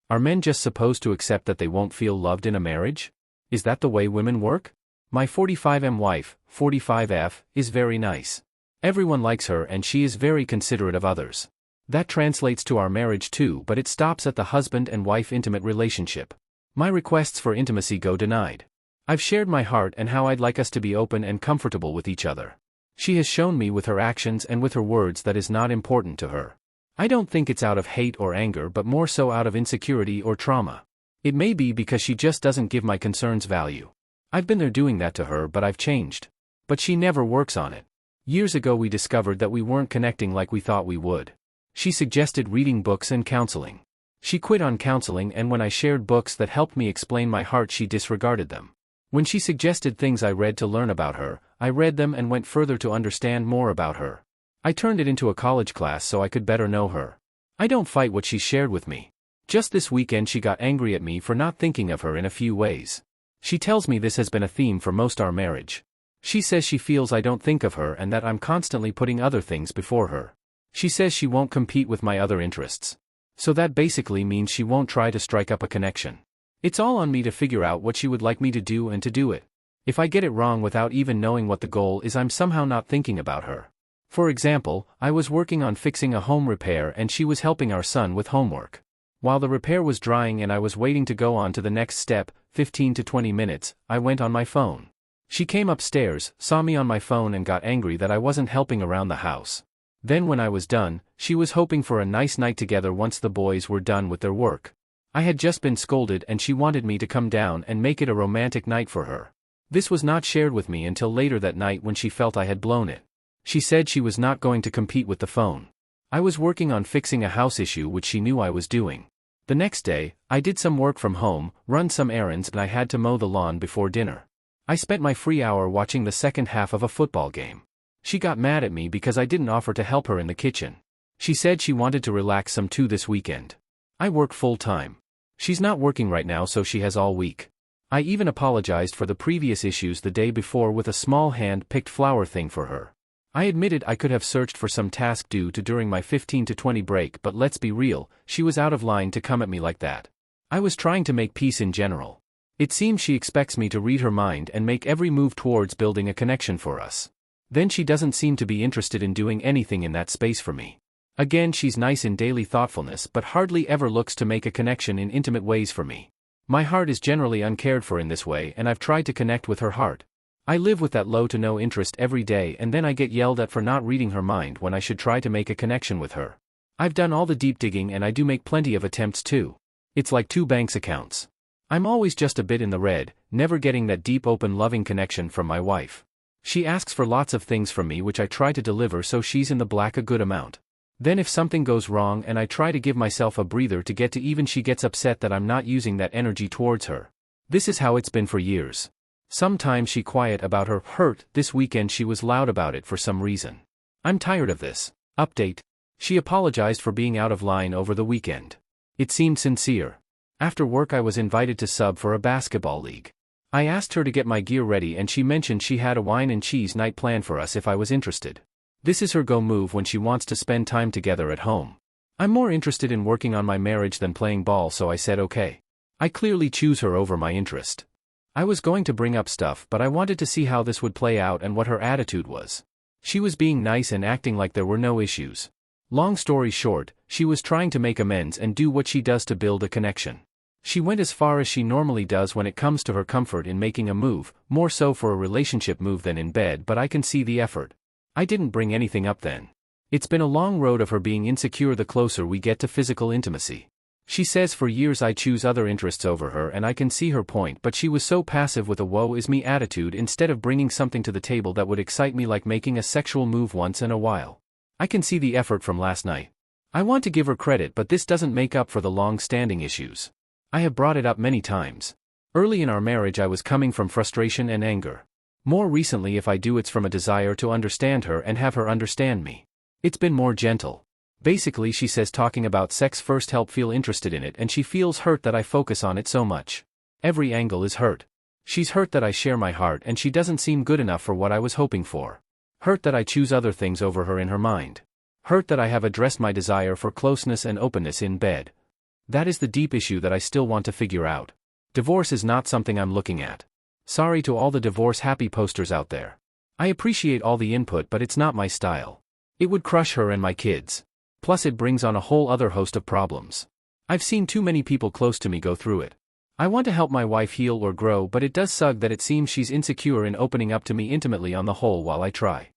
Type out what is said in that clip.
Are men just supposed to accept that they won't feel loved in a marriage? Is that the way women work? My 45M wife, 45F, is very nice. Everyone likes her and she is very considerate of others. That translates to our marriage too, but it stops at the husband and wife intimate relationship. My requests for intimacy go denied. I've shared my heart and how I'd like us to be open and comfortable with each other. She has shown me with her actions and with her words that is not important to her. I don't think it's out of hate or anger but more so out of insecurity or trauma. It may be because she just doesn't give my concerns value. I've been there doing that to her but I've changed. But she never works on it. Years ago we discovered that we weren't connecting like we thought we would. She suggested reading books and counseling. She quit on counseling and when I shared books that helped me explain my heart she disregarded them. When she suggested things I read to learn about her, I read them and went further to understand more about her. I turned it into a college class so I could better know her. I don't fight what she shared with me. Just this weekend she got angry at me for not thinking of her in a few ways. She tells me this has been a theme for most our marriage. She says she feels I don't think of her and that I'm constantly putting other things before her. She says she won't compete with my other interests. So that basically means she won't try to strike up a connection. It's all on me to figure out what she would like me to do and to do it. If I get it wrong without even knowing what the goal is, I'm somehow not thinking about her. For example, I was working on fixing a home repair and she was helping our son with homework. While the repair was drying and I was waiting to go on to the next step, 15 to 20 minutes, I went on my phone. She came upstairs, saw me on my phone and got angry that I wasn't helping around the house. Then when I was done, she was hoping for a nice night together once the boys were done with their work. I had just been scolded and she wanted me to come down and make it a romantic night for her. This was not shared with me until later that night when she felt I had blown it. She said she was not going to compete with the phone. I was working on fixing a house issue which she knew I was doing. The next day, I did some work from home, run some errands and I had to mow the lawn before dinner. I spent my free hour watching the second half of a football game. She got mad at me because I didn't offer to help her in the kitchen. She said she wanted to relax some too this weekend. I work full time. She's not working right now so she has all week. I even apologized for the previous issues the day before with a small hand-picked flower thing for her. I admitted I could have searched for some task due to during my 15 to 20 break, but let's be real, she was out of line to come at me like that. I was trying to make peace in general. It seems she expects me to read her mind and make every move towards building a connection for us. Then she doesn't seem to be interested in doing anything in that space for me. Again, she's nice in daily thoughtfulness but hardly ever looks to make a connection in intimate ways for me. My heart is generally uncared for in this way and I've tried to connect with her heart. I live with that low to no interest every day and then I get yelled at for not reading her mind when I should try to make a connection with her. I've done all the deep digging and I do make plenty of attempts too. It's like two bank accounts. I'm always just a bit in the red, never getting that deep open loving connection from my wife. She asks for lots of things from me which I try to deliver so she's in the black a good amount. Then if something goes wrong and I try to give myself a breather to get to even, she gets upset that I'm not using that energy towards her. This is how it's been for years. Sometimes she quiet about her hurt. This weekend she was loud about it for some reason. I'm tired of this. Update. She apologized for being out of line over the weekend. It seemed sincere. After work I was invited to sub for a basketball league. I asked her to get my gear ready and she mentioned she had a wine and cheese night planned for us if I was interested. This is her go move when she wants to spend time together at home. I'm more interested in working on my marriage than playing ball, so I said okay. I clearly choose her over my interest. I was going to bring up stuff but I wanted to see how this would play out and what her attitude was. She was being nice and acting like there were no issues. Long story short, she was trying to make amends and do what she does to build a connection. She went as far as she normally does when it comes to her comfort in making a move, more so for a relationship move than in bed, but I can see the effort. I didn't bring anything up then. It's been a long road of her being insecure the closer we get to physical intimacy. She says for years I choose other interests over her and I can see her point, but she was so passive with a woe is me attitude instead of bringing something to the table that would excite me, like making a sexual move once in a while. I can see the effort from last night. I want to give her credit, but this doesn't make up for the long-standing issues. I have brought it up many times. Early in our marriage I was coming from frustration and anger. More recently, if I do, it's from a desire to understand her and have her understand me. It's been more gentle. Basically, she says talking about sex first help feel interested in it and she feels hurt that I focus on it so much. Every angle is hurt. She's hurt that I share my heart and she doesn't seem good enough for what I was hoping for. Hurt that I choose other things over her in her mind. Hurt that I have addressed my desire for closeness and openness in bed. That is the deep issue that I still want to figure out. Divorce is not something I'm looking at. Sorry to all the divorce-happy posters out there. I appreciate all the input, but it's not my style. It would crush her and my kids. Plus it brings on a whole other host of problems. I've seen too many people close to me go through it. I want to help my wife heal or grow, but it does suck that it seems she's insecure in opening up to me intimately on the whole while I try.